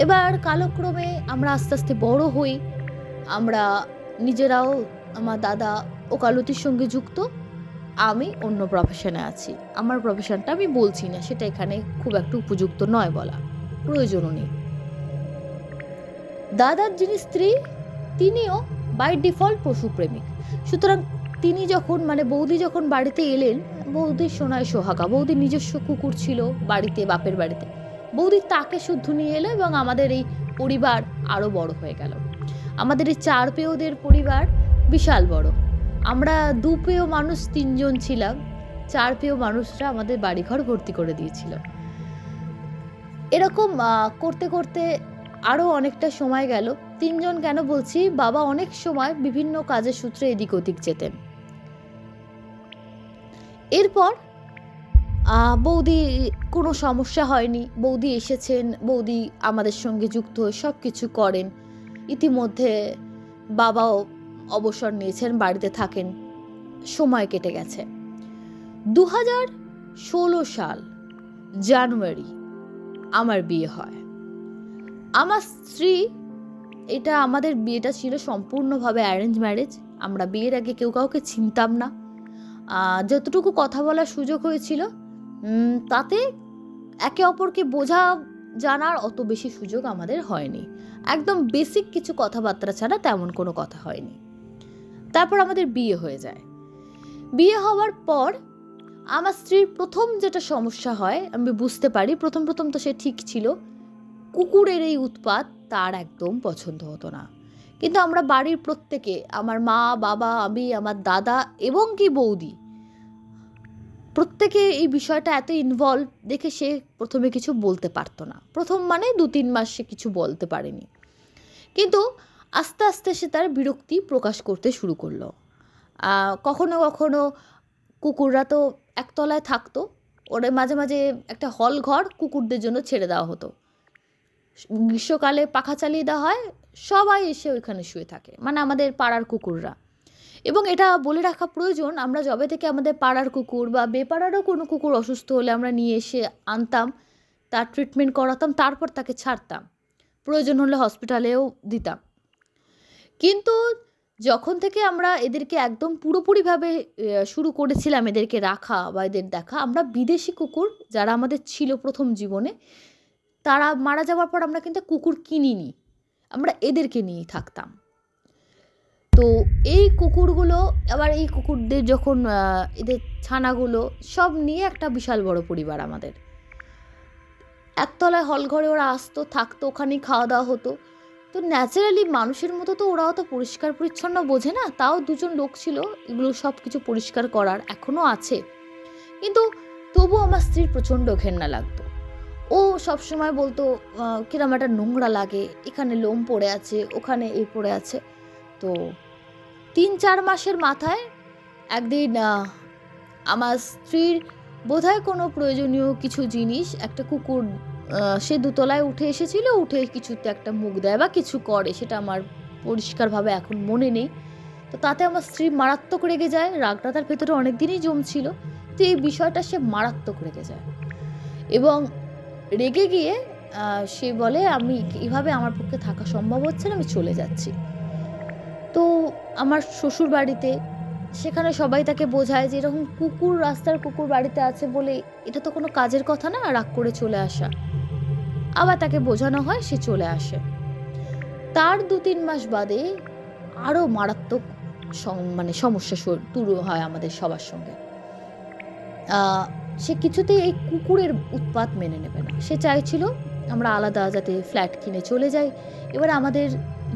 S1: এবার কালক্রমে আমরা আস্তে আস্তে বড় হই, আমরা নিজেরাও, আমার দাদা ওকালতির সঙ্গে যুক্ত, আমি অন্য প্রফেশনে আছি। আমার প্রফেশনটা আমি বলছি না, সেটা এখানে খুব একটা উপযুক্ত নয় বলা, প্রয়োজনও নেই। দাদার যিনি স্ত্রী, তিনিও বাই ডিফল্ট পশুপ্রেমিক। সুতরাং তিনি যখন বৌদি যখন বাড়িতে এলেন, বৌদির সোনায় সোহাগা, বৌদির নিজস্ব কুকুর ছিল বাড়িতে, বাপের বাড়িতে। বৌদি তাকে শুদ্ধ নিয়ে এলো এবং আমাদের এই পরিবার আরও বড় হয়ে গেল। আমাদের এই 4 পেয়েদের পরিবার বিশাল বড়। আমরা 2 পেয় মানুষ 3 জন ছিলাম, 4 পেয় মানুষরা আমাদের বাড়িঘর ভর্তি করে দিয়েছিল। এরকম করতে করতে আরও অনেকটা সময় গেল। 3 জন কেন বলছি, বাবা অনেক সময় বিভিন্ন কাজের সূত্রে এদিক ওদিক যেতেন। এরপর বৌদি কোনো সমস্যা হয়নি, বৌদি এসেছেন, বৌদি আমাদের সঙ্গে যুক্ত হয়ে সব কিছু করেন। ইতিমধ্যে বাবাও অবসর নিয়েছেন, বাড়িতে থাকেন, সময় কেটে গেছে। 2016 সাল জানুয়ারি আমার বিয়ে হয়। আমার স্ত্রী, এটা আমাদের বিয়েটা ছিল সম্পূর্ণভাবে অ্যারেঞ্জ ম্যারেজ। আমরা বিয়ের আগে কেউ কাউকে চিনতাম না। যতটুকু কথা বলার সুযোগ হয়েছিল তাতে একে অপরকে বোঝা জানার অত বেশি সুযোগ আমাদের হয়নি। একদম বেসিক কিছু কথাবার্তা ছাড়া তেমন কোনো কথা হয়নি। তারপর আমাদের বিয়ে হয়ে যায়। বিয়ে হওয়ার পর আমার স্ত্রীর প্রথম যেটা সমস্যা হয়, আমি বুঝতে পারি, প্রথম তো সে ঠিক ছিল, কুকুরের এই উৎপাত তার একদম পছন্দ হতো না। কিন্তু আমরা বাড়ির প্রত্যেকে, আমার মা, বাবা, আমি, আমার দাদা এবং কি বৌদি, প্রত্যেকে এই বিষয়টা এত ইনভলভ দেখে সে প্রথমে কিছু বলতে পারতো না। প্রথম 2-3 মাস সে কিছু বলতে পারেনি। কিন্তু আস্তে আস্তে সে তার বিরক্তি প্রকাশ করতে শুরু করলো। কখনো কখনো কুকুররা তো একতলায় থাকতো, ওরা মাঝে মাঝে একটা হল ঘর কুকুরদের জন্য ছেড়ে দেওয়া হতো। গ্রীষ্মকালে পাখা চালিয়ে দেওয়া হয়, সবাই এসে ওইখানে শুয়ে থাকে, আমাদের পাড়ার কুকুররা। এবং এটা বলে রাখা প্রয়োজন, আমরা যবে থেকে আমাদের পাড়ার কুকুর বা বেপাড়ারও কোনো কুকুর অসুস্থ হলে আমরা নিয়ে এসে আনতাম, তার ট্রিটমেন্ট করাতাম, তারপর তাকে ছাড়তাম, প্রয়োজন হলে হসপিটালেও দিতাম। কিন্তু যখন থেকে আমরা এদেরকে একদম পুরোপুরিভাবে শুরু করেছিলাম এদেরকে রাখা বা এদের দেখা, আমরা বিদেশি কুকুর যারা আমাদের ছিল প্রথম জীবনে, তারা মারা যাওয়ার পর আমরা কিন্তু কুকুর কিনিনি, আমরা এদেরকে নিয়েই থাকতাম। তো এই কুকুরগুলো, আবার এই কুকুরদের যখন এদের ছানাগুলো সব নিয়ে একটা বিশাল বড় পরিবার আমাদের। একতলায় হল ঘরে ওরা আসতো, থাকতো, ওখানেই খাওয়া দাওয়া হতো। তো ন্যাচারালি মানুষের মতো তো ওরাও তো পরিষ্কার পরিচ্ছন্ন বোঝে না, তাও 2 জন লোক ছিল এগুলো সব কিছু পরিষ্কার করার, এখনও আছে। কিন্তু তবু আমার স্ত্রীর প্রচণ্ড ঘেন্না লাগতো। ও সবসময় বলতো কিরম একটা নোংরা লাগে, এখানে লোম পড়ে আছে, ওখানে এই পড়ে আছে। তো 3-4 মাসের মাথায় একদিন আমার স্ত্রীর বোধহয় কোনো প্রয়োজনীয় কিছু জিনিস, একটা কুকুর সে 2 তলায় উঠে এসেছিল, উঠে কিছুতে একটা মুখ দেয় বা কিছু করে, সেটা আমার পরিষ্কারভাবে এখন মনে নেই। তো তাতে আমার স্ত্রী মারাত্মক রেগে যায়, রাগটা তার ভেতরে অনেক দিনই জমছিল। তো এই বিষয়টা সে মারাত্মক রেগে যায় এবং রেগে গিয়ে সে বলে, আমি এইভাবে আমার পক্ষে থাকা সম্ভব হচ্ছে না, আমি চলে যাচ্ছি। তো আমার শ্বশুর বাড়িতে, সেখানে সবাই তাকে বোঝায় যে এরকম কুকুর, রাস্তার কুকুর বাড়িতে আছে বলে এটা তো কোনো কাজের কথা না, রাগ করে চলে আসা। আবার তাকে বোঝানো হয়, সে চলে আসে। তার 2-3 মাস বাদে আরও মারাত্মক সমস্যা শুরু হয় আমাদের সবার সঙ্গে। সে কিছুতেই এই কুকুরের উৎপাত মেনে নেবে না। সে চাইছিল আমরা আলাদা যাতে ফ্ল্যাট কিনে চলে যাই। এবার আমাদের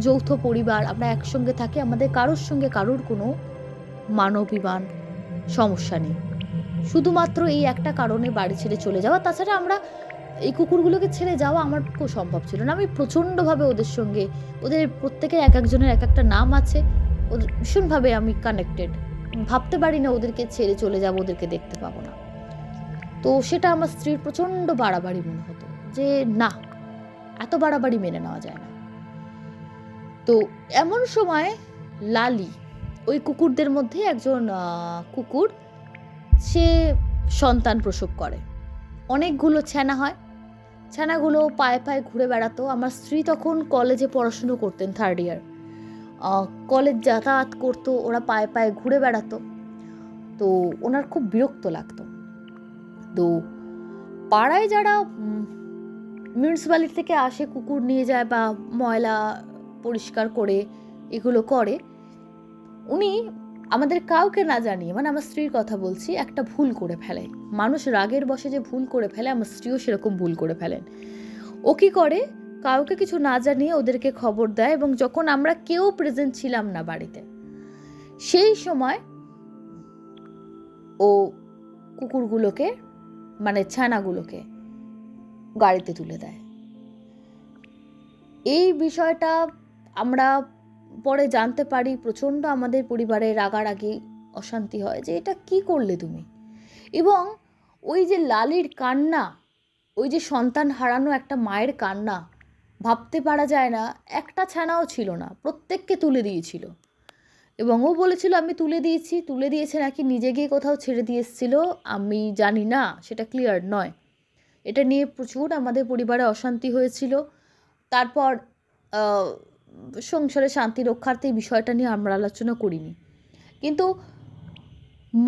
S1: যৌথ পরিবার, আমরা একসঙ্গে থাকি, আমাদের কারোর সঙ্গে কারোর কোনো মানবিমান সমস্যা নেই। শুধুমাত্র এই একটা কারণে বাড়ি ছেড়ে চলে যাওয়া। তাছাড়া আমরা এই কুকুরগুলোকে ছেড়ে যাওয়া আমার পক্ষেও সম্ভব ছিল না। আমি প্রচণ্ডভাবে ওদের সঙ্গে, ওদের প্রত্যেকের এক একজনের এক একটা নাম আছে, ওদের ভীষণভাবে আমি কানেক্টেড। ভাবতে পারি না ওদেরকে ছেড়ে চলে যাবো, ওদেরকে দেখতে পাবো না। তো সেটা আমার স্ত্রীর প্রচণ্ড বাড়াবাড়ি মনে হতো যে না, এত বাড়াবাড়ি মেনে নেওয়া যায় না। তো এমন সময় লালি, ওই কুকুরদের মধ্যে একজন কুকুর, সে সন্তান প্রসব করে। অনেকগুলো ছানা হয়। ছানাগুলো পায়ে পায়ে ঘুরে বেড়াতো। আমার স্ত্রী তখন কলেজে পড়াশুনো করতেন, 3rd ইয়ার। কলেজ যাতায়াত করতো, ওরা পায়ে পায়ে ঘুরে বেড়াতো। তো ওনার খুব বিরক্ত লাগতো। তো পাড়ায় যারা মিউনিসিপ্যালিটি থেকে আসে কুকুর নিয়ে যায় বা ময়লা পরিষ্কার করে এগুলো করে, উনি আমাদের কাউকে না জানিয়ে, মানে আমার স্ত্রীর কথা বলছি, একটা ভুল করে ফেলে। মানুষ রাগের বশে যে ভুল করে ফেলে, আমার স্ত্রীও সেরকম ভুল করে ফেলেন। ও কি করে, কাউকে কিছু না জানিয়ে ওদেরকে খবর দেয়, এবং যখন আমরা কেউ প্রেজেন্ট ছিলাম না বাড়িতে, সেই সময় ও কুকুরগুলোকে, মানে ছানাগুলোকে গাড়িতে তুলে দেয়। এই বিষয়টা আমরা পরে জানতে পারি। প্রচণ্ড আমাদের পরিবারে রাগারাগি, অশান্তি হয় যে এটা কি করলে তুমি। এবং ওই যে লালির কান্না, ওই যে সন্তান হারানো একটা মায়ের কান্না, ভাবতে পারা যায় না। একটা ছানাও ছিল না, প্রত্যেককে তুলে দিয়েছিল। এবং ও বলেছিল আমি তুলে দিয়েছি, তুলে দিয়েছে নাকি নিজে গিয়ে কোথাও ছেড়ে দিয়ে এসেছিল আমি জানি না, সেটা ক্লিয়ার নয়। এটা নিয়ে প্রচুর আমাদের পরিবারে অশান্তি হয়েছিল। তারপর সংসারে শান্তি রক্ষার্থে এই বিষয়টা নিয়ে আমরা আলোচনা করিনি। কিন্তু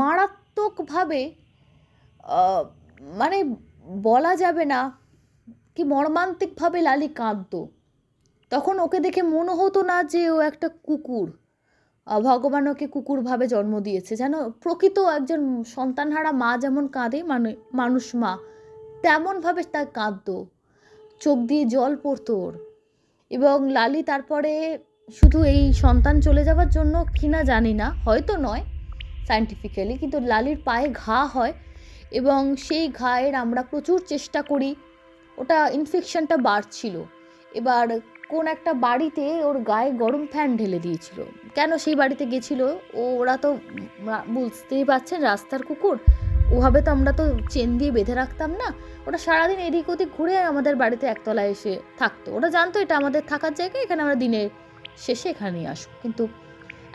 S1: মারাত্মকভাবে, মানে বলা যাবে না কি মর্মান্তিকভাবে লালি কাঁদতো। তখন ওকে দেখে মনে হতো না যে ও একটা কুকুর, ভগবান ওকে কুকুরভাবে জন্ম দিয়েছে। যেন প্রকৃত একজন সন্তানহারা মা যেমন কাঁদে, মানে মানুষ মা, তেমনভাবে তার কাঁদতো, চোখ দিয়ে জল পড়তো ওর। এবং লালি তারপরে শুধু এই সন্তান চলে যাওয়ার জন্য কিনা জানি না, হয়তো নয় সায়েন্টিফিক্যালি, কিন্তু লালির পায়ে ঘা হয় এবং সেই ঘায়ের আমরা প্রচুর চেষ্টা করি। ওটা ইনফেকশনটা বাড়ছিল। এবার কোন একটা বাড়িতে ওর গায়ে গরম ফ্যান ঢেলে দিয়েছিল। কেন সেই বাড়িতে গেছিল, ওরা তো বুঝতেই পারছেন রাস্তার কুকুর, ওভাবে তো আমরা তো চেন দিয়ে বেঁধে রাখতাম না। ওটা সারাদিন এদিক ওদিক ঘুরে আমাদের বাড়িতে একতলায় এসে থাকতো। ওরা জানতো এটা আমাদের থাকার জায়গা, এখানে আমরা দিনের শেষে এখানেই আসবো। কিন্তু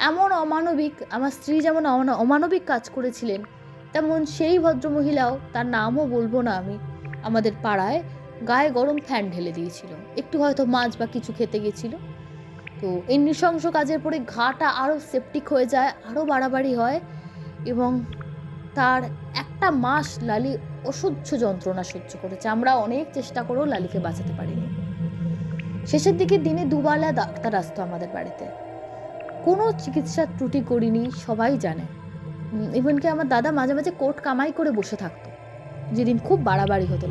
S1: এমন অমানবিক, আমার স্ত্রী যেমন অমানবিক কাজ করেছিলেন, তেমন সেই ভদ্রমহিলাও, তার নামও বলবো না আমি, আমাদের পাড়ায় গায়ে গরম ফ্যান ঢেলে দিয়েছিল। একটু হয়তো মাছ বা কিছু খেতে গেছিল। তো এই নৃশংস কাজের পরে ঘাটা আরও সেপটিক হয়ে যায়, আরও বাড়াবাড়ি হয়। এবং তার একটা মাস লালি অসহ্য যন্ত্রণা সহ্য করেছে। আমরা অনেক চেষ্টা করেও লালিকে বাঁচাতে পারিনি। শেষের দিকে দিনে 2 বেলা ডাক্তার আসতো আমাদের বাড়িতে। কোনো চিকিৎসার ত্রুটি করিনি, সবাই জানে। ইভেনকি আমার দাদা মাঝে মাঝে কোর্ট কামাই করে বসে থাকতো যেদিন খুব বাড়াবাড়ি হতো।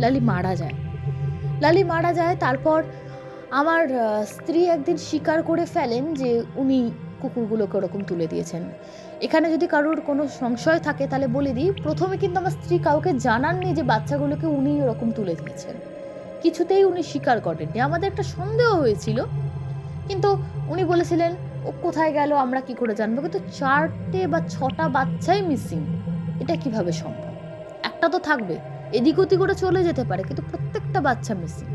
S1: লালি মারা যায়। তারপর আমার স্ত্রী একদিন স্বীকার করে ফেলেন যে উনি কুকুরগুলোকে ওরকম তুলে দিয়েছেন। এখানে যদি কারোর কোনো সংশয় থাকে তাহলে বলে দিই, প্রথমে কিন্তু আমার স্ত্রী কাউকে জানাননি যে বাচ্চাগুলোকে উনি ওরকম তুলে দিয়েছেন। কিছুতেই উনি স্বীকার করেননি। আমাদের একটা সন্দেহ হয়েছিল, কিন্তু উনি বলেছিলেন ও কোথায় গেল আমরা কি করে জানবো। কিন্তু 4টে বা 6টা বাচ্চাই মিসিং, এটা কিভাবে সম্ভব? একটা তো থাকবে, এদিক ওদিক করে চলে যেতে পারে, কিন্তু প্রত্যেকটা বাচ্চা মিসিং।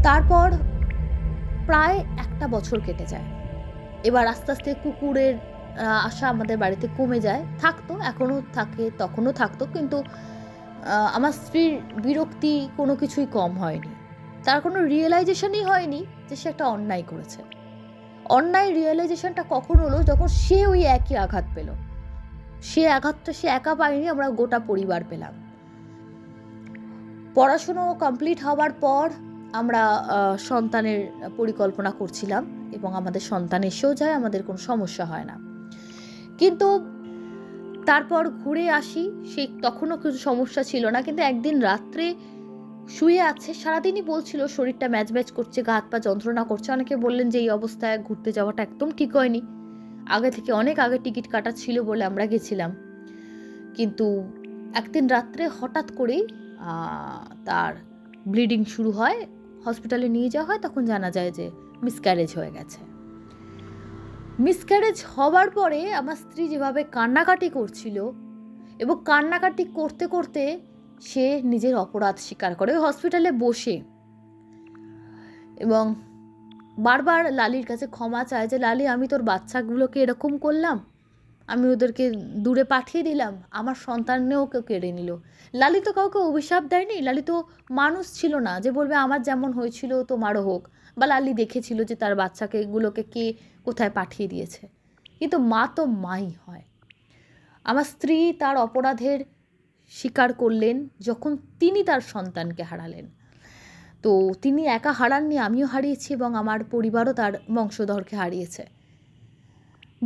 S1: তারপর প্রায় 1 বছর কেটে যায়। এবার আস্তে আস্তে কুকুরের আশা আমাদের বাড়িতে কমে যায়। থাকতো, এখনও থাকে, তখনও থাকতো, কিন্তু আমার স্ত্রীর বিরক্তি কোনো কিছুই কম হয়নি। তার কোনো রিয়েলাইজেশনই হয়নি যে সে একটা অন্যায় করেছে। অন্যায় রিয়েলাইজেশনটা কখন হলো, যখন সে ওই একই আঘাত পেল। সে আঘাতটা সে একা পায়নি, আমরা গোটা পরিবার পেলাম। পড়াশুনো কমপ্লিট হওয়ার পর আমরা সন্তানের পরিকল্পনা করছিলাম এবং আমাদের সন্তান এসেও যায়, আমাদের কোনো সমস্যা হয় না। কিন্তু তারপর ঘুরে আসি, সেই তখনও কিছু সমস্যা ছিল না, কিন্তু একদিন রাত্রে শুয়ে আছে, সারাদিনই বলছিল শরীরটা ম্যাচ ম্যাচ করছে, গা হাত পা যন্ত্রণা করছে। অনেকে বললেন যে এই অবস্থায় ঘুরতে যাওয়াটা একদম ঠিক হয়নি, আগে থেকে অনেক আগে টিকিট কাটা ছিল বলে আমরা গেছিলাম। কিন্তু একদিন রাত্রে হঠাৎ করেই তার ব্লিডিং শুরু হয়, হসপিটালে নিয়ে যাওয়া হয়, তখন জানা যায় যে মিসক্যারেজ হয়ে গেছে। মিসক্যারেজ হওয়ার পরে আমার স্ত্রী যেভাবে কান্নাকাটি করছিল, এবং কান্নাকাটি করতে করতে সে নিজের অপরাধ স্বীকার করে ওই হসপিটালে বসে, এবং বারবার লালির কাছে ক্ষমা চায় যে লালি, আমি তোর বাচ্চাগুলোকে এরকম করলাম, আমি ওদেরকে দূরে পাঠিয়ে দিলাম, আমার সন্তানেও কেউ কেড়ে নিল। লালি তো কাউকে অভিশাপ দেয়নি, লালি তো মানুষ ছিল না যে বলবে আমার যেমন হয়েছিল তোমারও হোক, বা লালি দেখেছিল যে তার বাচ্চাগুলোকে কে কোথায় পাঠিয়ে দিয়েছে। কিন্তু মা তো মাই হয়। আমার স্ত্রী তার অপরাধের স্বীকার করলেন যখন তিনি তার সন্তানকে হারালেন। তো তিনি একা হারাননি, আমিও হারিয়েছি এবং আমার পরিবারও তার বংশধরকে হারিয়েছে।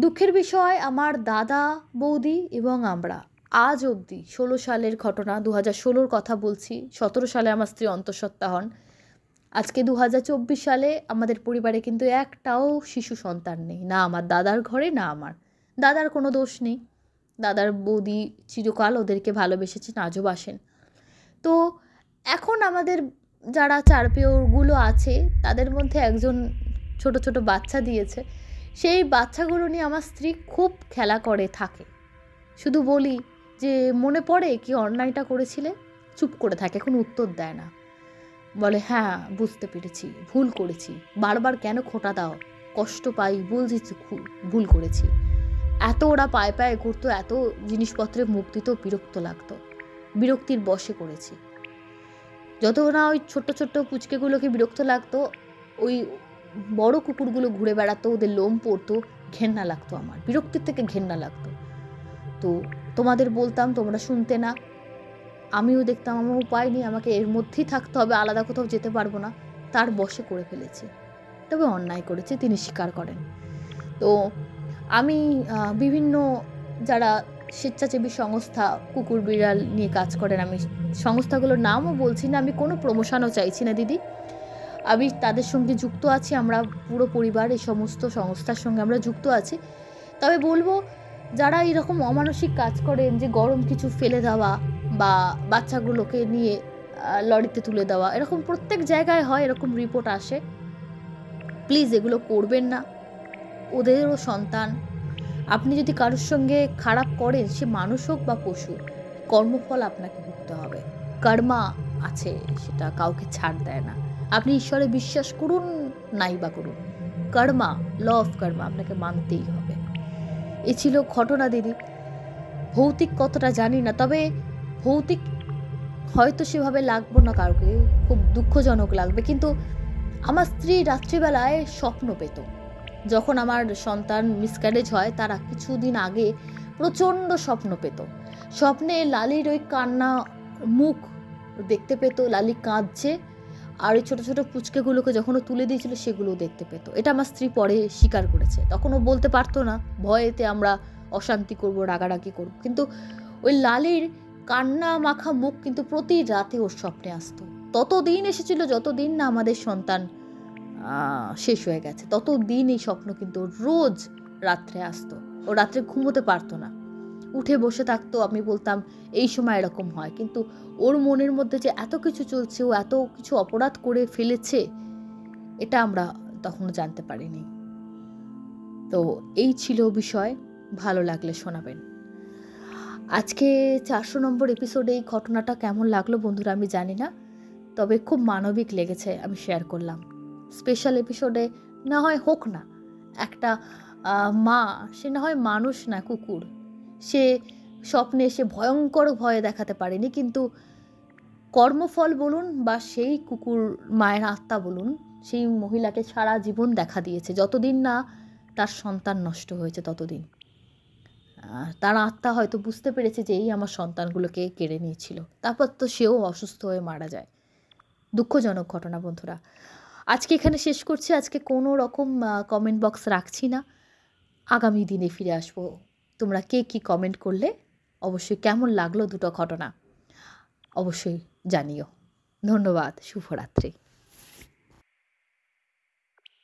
S1: দুঃখের বিষয়, আমার দাদা বৌদি এবং আমরা আজ অবধি 16 সালের ঘটনা, 2016 কথা বলছি, 17 সালে আমার স্ত্রী অন্তঃসত্ত্বা হন, আজকে 2024 সালে আমাদের পরিবারে কিন্তু একটাও শিশু সন্তান নেই, না আমার দাদার ঘরে না আমার। দাদার কোনো দোষ নেই, দাদার বৌদি চিরকাল ওদেরকে ভালোবেসেছেন, আজও বাসেন। তো এখন আমাদের যারা চারপেয়গুলো আছে তাদের মধ্যে একজন ছোট ছোট বাচ্চা দিয়েছে, সেই বাচ্চাগুলো নিয়ে আমার স্ত্রী খুব খেলা করে থাকে। শুধু বলি যে মনে পড়ে কি অন্যায়টা করেছিলে, চুপ করে থাকে, কোনো উত্তর দেয় না। বলে হ্যাঁ বুঝতে পেরেছি, ভুল করেছি, বারবার কেন খোঁটা দাও, কষ্ট পাই, বলছি ভুল করেছি। এত ওরা পায়ে পায়ে করতো, এত জিনিসপত্রে মুখ দিত, বিরক্ত লাগতো, বিরক্তির বশে করেছি। যত না ওই ছোট্ট ছোট্ট পুচকেগুলোকে বিরক্ত লাগতো, ওই বড় কুকুরগুলো ঘুরে বেড়াতো, ওদের লোম পড়তো, ঘেন্না লাগতো, আমার বিরক্তির থেকে ঘেন্না লাগতো। তো তোমাদের বলতাম, তোমরা শুনতে না, আমিও দেখতাম আমার উপায় নেই, আমাকে এর মধ্যেই থাকতে হবে, আলাদা কোথাও যেতে পারবো না, তার বশে করে ফেলেছি। তবে অন্যায় করেছে, তিনি স্বীকার করেন। তো আমি বিভিন্ন যারা স্বেচ্ছাসেবী সংস্থা কুকুর বিড়াল নিয়ে কাজ করেন, আমি সংস্থাগুলোর নামও বলছি না, আমি কোনো প্রমোশনও চাইছি না দিদি, আমি তাদের সঙ্গে যুক্ত আছি, আমরা পুরো পরিবার এই সমস্ত সংস্থার সঙ্গে আমরা যুক্ত আছি। তবে বলবো, যারা এরকম অমানসিক কাজ করেন, যে গরম কিছু ফেলে দেওয়া বা বাচ্চাগুলোকে নিয়ে লরিতে তুলে দেওয়া, এরকম প্রত্যেক জায়গায় হয়, এরকম রিপোর্ট আসে, প্লিজ এগুলো করবেন না। ওদেরও সন্তান, আপনি যদি কারোর সঙ্গে খারাপ করেন, সে মানুষ হোক বা পশু, কর্মফল আপনাকে ভুগতে হবে। কর্মা আছে, সেটা কাউকে ছাড় দেয় না। আপনি ঈশ্বরে বিশ্বাস করুন নাই বা করুন, কর্মা, ল অফ কর্মা আপনাকে মানতেই হবে। এ ছিল ঘটনা দিদি। ভৌতিক কতটা জানি না, তবে ভৌতিক হয়তো সেভাবে লাগবো না কাউকে, খুব দুঃখজনক লাগবে, কিন্তু আমার স্ত্রী রাত্রিবেলায় স্বপ্ন পেত। যখন আমার সন্তান মিসক্যারেজ হয় তারা কিছুদিন আগে প্রচণ্ড স্বপ্ন পেত। স্বপ্নে লালির ওই কান্না মুখ দেখতে পেত, লালি কাঁদছে, আর ওই ছোটো ছোটো পুচকেগুলোকে যখন ও তুলে দিয়েছিল সেগুলোও দেখতে পেত। এটা আমার স্ত্রী পরে স্বীকার করেছে, তখন ও বলতে পারতো না, ভয়েতে আমরা অশান্তি করব, রাগারাগি করব, কিন্তু ওই লালির কান্না মাখা মুখ কিন্তু প্রতি রাতে ওর স্বপ্নে আসতো। ততদিন এসেছিল যতদিন না আমাদের সন্তান শেষ হয়ে গেছে, ততদিন এই স্বপ্ন কিন্তু রোজ রাত্রে আসতো। ও রাত্রে ঘুমোতে পারতো না, উঠে বসে থাকতো, আমি বলতাম এই সময় এরকম হয়, কিন্তু ওর মনের মধ্যে যে এত কিছু চলছে, ও এত কিছু অপরাধ করে ফেলেছে, এটা আমরা তখনও জানতে পারিনি। তো এই ছিল বিষয়, ভালো লাগলে শোনাবেন। আজকে 400 নম্বর এপিসোডে এই ঘটনাটা কেমন লাগলো বন্ধুরা আমি জানি না, তবে খুব মানবিক লেগেছে, আমি শেয়ার করলাম। স্পেশাল এপিসোডে না হয় হোক না, একটা মা, সে না হয় মানুষ না কুকুর, সে স্বপ্নে সে ভয়ঙ্কর ভয়ে দেখাতে পারেনি, কিন্তু কর্মফল বলুন বা সেই কুকুর মায়ের আত্মা বলুন, সেই মহিলাকে সারা জীবন দেখা দিয়েছে, যতদিন না তার সন্তান নষ্ট হয়েছে ততদিন। তার আত্মা হয়তো বুঝতে পেরেছে যে এই আমার সন্তানগুলোকে কেড়ে নিয়েছিল, তারপর তো সেও অসুস্থ হয়ে মারা যায়। দুঃখজনক ঘটনা বন্ধুরা। আজকে এখানে শেষ করছি, আজকে কোনো রকম কমেন্ট বক্স রাখছি না, আগামী দিনে ফিরে আসবো। তোমরা কে কী কমেন্ট করলে অবশ্যই কেমন লাগলো দুটো ঘটনা অবশ্যই জানিও। ধন্যবাদ। শুভরাত্রি।